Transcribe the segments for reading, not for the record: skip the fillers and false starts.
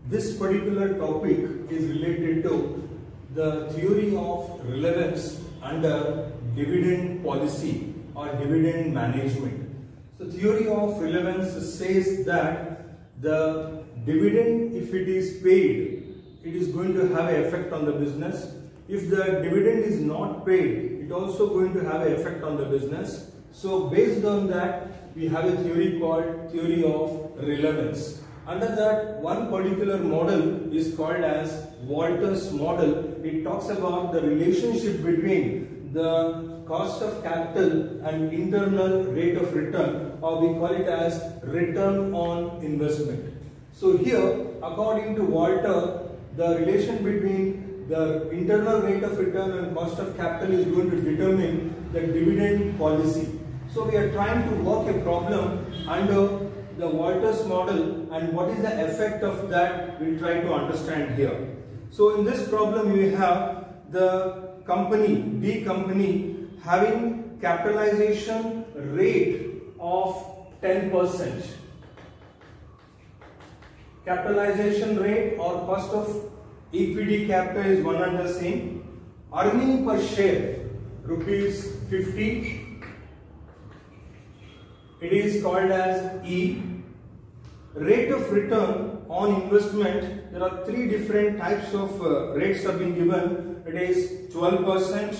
This particular topic is related to the theory of relevance under dividend policy or dividend management. So theory of relevance says that the dividend, if it is paid, it is going to have an effect on the business. If the dividend is not paid, it also going to have an effect on the business. So based on that, we have a theory called theory of relevance. Under that, one particular model is called as Walters model. It talks about the relationship between the cost of capital and internal rate of return, or we call it as return on investment. So here, according to Walter, the relation between the internal rate of return and cost of capital is going to determine the dividend policy. So we are trying to work a problem under the Walters model, and what is the effect of that we'll try to understand here. So in this problem we have the company, D company, having capitalization rate of 10%. Capitalization rate or cost of equity capital is one and the same. Earning per share rupees 50. It is called as E. Rate of return on investment, there are three different types of rates have been given. It is 12%,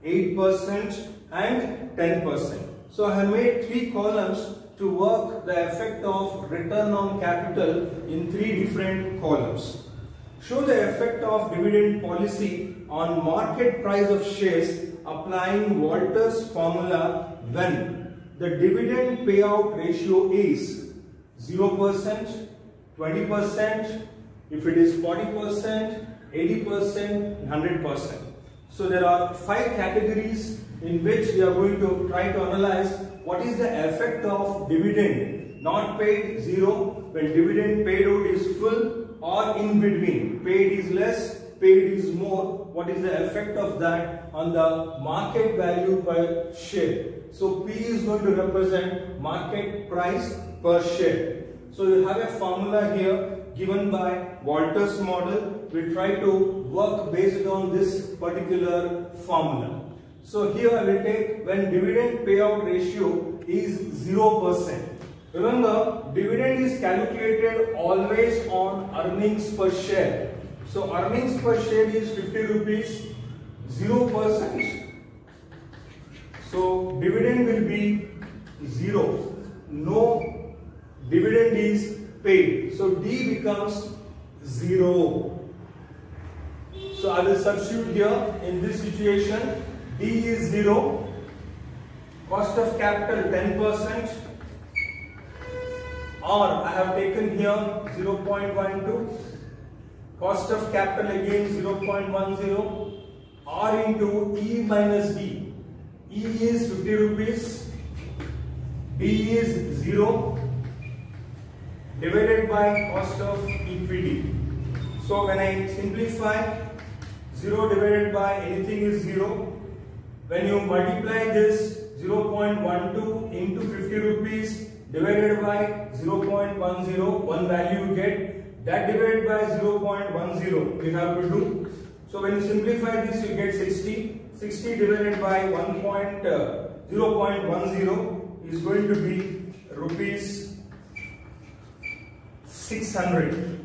8% and 10%. So I have made three columns to work the effect of return on capital in three different columns. Show the effect of dividend policy on market price of shares applying Walters formula when the dividend payout ratio is 0%, 20%, if it is 40%, 80%, 100%. So there are 5 categories in which we are going to try to analyze what is the effect of dividend not paid 0, when dividend paid out is full, or in between, paid is less, paid is more, what is the effect of that on the market value per share. So P is going to represent market price per share. So you have a formula here given by Walters model. We try to work based on this particular formula. So here I will take when dividend payout ratio is 0%. Remember, dividend is calculated always on earnings per share. So earnings per share is 50 rupees, 0%. So dividend will be 0. No dividend is paid. So D becomes 0. So I will substitute here in this situation. D is 0. Cost of capital 10%. Or I have taken here 0.12. Cost of capital again 0.10. R into E minus D. E is 50 rupees, D is 0, divided by cost of equity. So when I simplify, 0 divided by anything is 0. When you multiply this 0.12 into 50 rupees divided by 0.10, one value you get, that divided by 0.10 you have to do. So when you simplify this, you get 60. 60 divided by 0.10 is going to be rupees 600.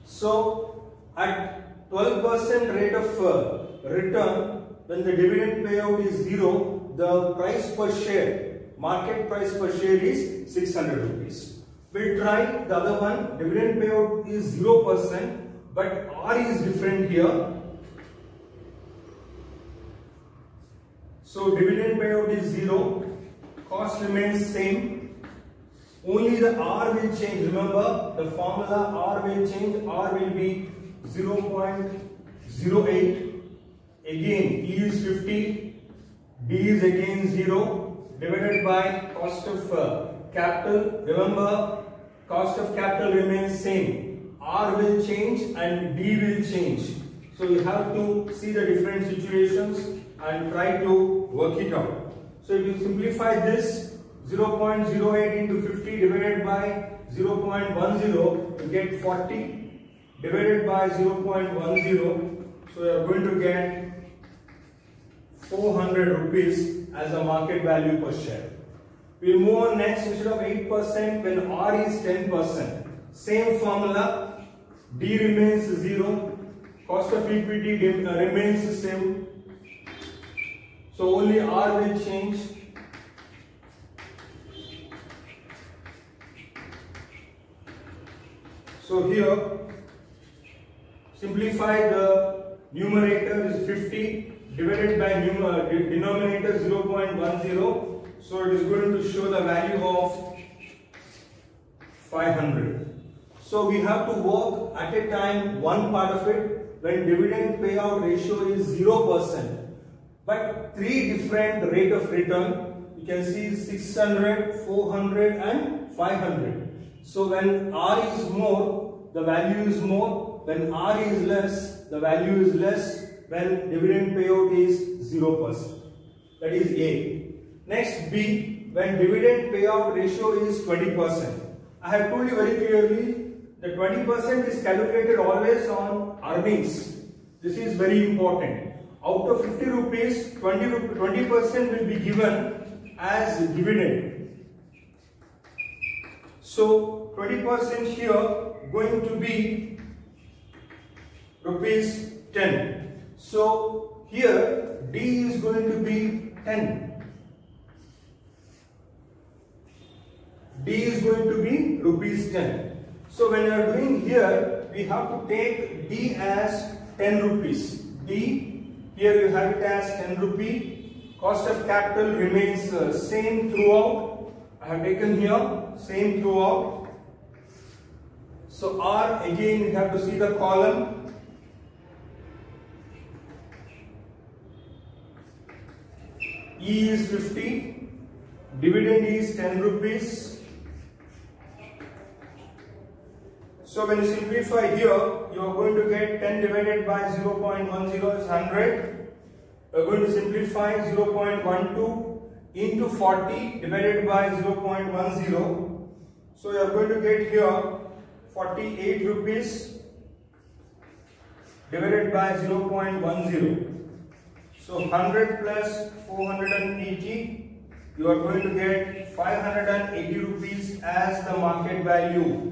So at 12% rate of return, when the dividend payout is 0, the price per share, market price per share is 600 rupees. We'll try the other one. Dividend payout is 0%, but R is different here. So dividend payout is 0, cost remains same, only the R will change. Remember, the formula R will change. R will be 0.08. Again, E is 50, D is again 0, divided by cost of capital. Remember, cost of capital remains same. R will change and D will change. So you have to see the different situations and try to work it out. So if you simplify this, 0.08 into 50 divided by 0.10, you get 40. divided by 0.10. So you are going to get 400 rupees as a market value per share. We move on next. Instead of 8%, when R is 10%, same formula, D remains 0, cost of equity remains the same, so only R will change. So here, simplify the numerator is 50 divided by denominator 0.10. So it is going to show the value of 500. So we have to work at a time one part of it when dividend payout ratio is 0%. But three different rate of return. You can see 600, 400 and 500. So when R is more, the value is more. When R is less, the value is less. When dividend payout is 0%. That is A. Next B, when dividend payout ratio is 20%. I have told you very clearly that 20% is calculated always on earnings. This is very important. Out of 50 rupees, 20% will be given as dividend. So 20% here going to be rupees 10. So here D is going to be 10. D is going to be rupees 10. So when you are doing here, we have to take D as 10 rupees. D, here you have it as 10 rupee. Cost of capital remains same throughout. I have taken here same throughout. So R, again you have to see the column. E is 50. Dividend is 10 rupees. So when you simplify here, you are going to get 10 divided by 0.10 is 100. You are going to simplify 0.12 into 40 divided by 0.10. So you are going to get here 48 rupees divided by 0.10. So 100 plus 480, you are going to get 580 rupees as the market value.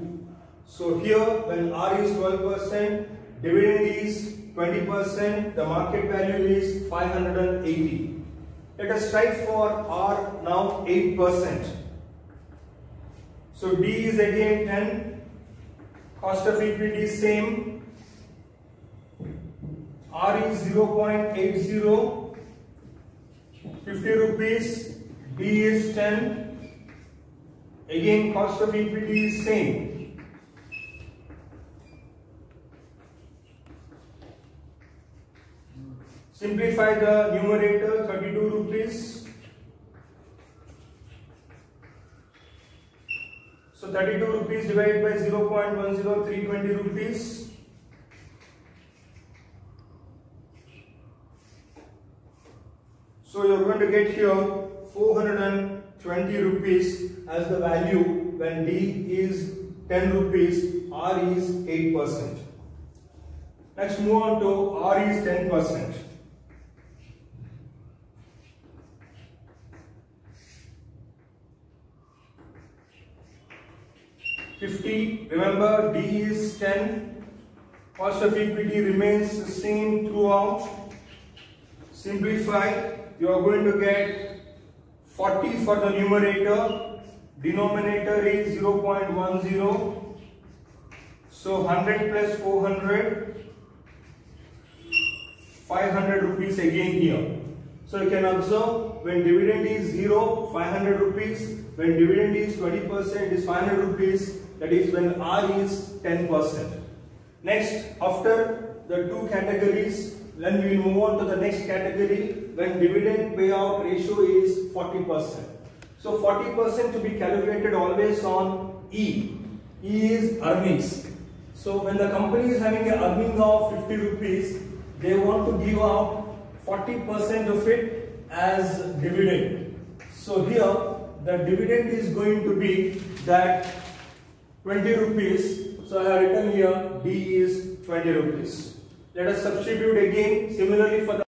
So here when R is 12%, dividend is 20%, the market value is 580. Let us try for R now 8%. So D is again 10, cost of equity same, R is 0.80, 50 rupees, D is 10, again cost of equity is same. Simplify the numerator, 32 rupees. So 32 rupees divided by 0.10, 320 rupees. So you are going to get here 420 rupees as the value when D is 10 rupees, R is 8%. Next move on to R is 10%. 50, remember D is 10, cost of equity remains the same throughout. Simplify, you are going to get 40 for the numerator, denominator is 0.10, so 100 plus 400, 500 rupees again here. So you can observe when dividend is 0, 500 rupees, when dividend is 20% it is 500 rupees. That is when R is 10%. Next, after the two categories, then we will move on to the next category when dividend payout ratio is 40%. So 40% to be calculated always on E. E is earnings. So when the company is having an earning of 50 rupees, they want to give out 40% of it as dividend. So here the dividend is going to be that 20 rupees. So I have written here D is 20 rupees. Let us substitute again similarly for the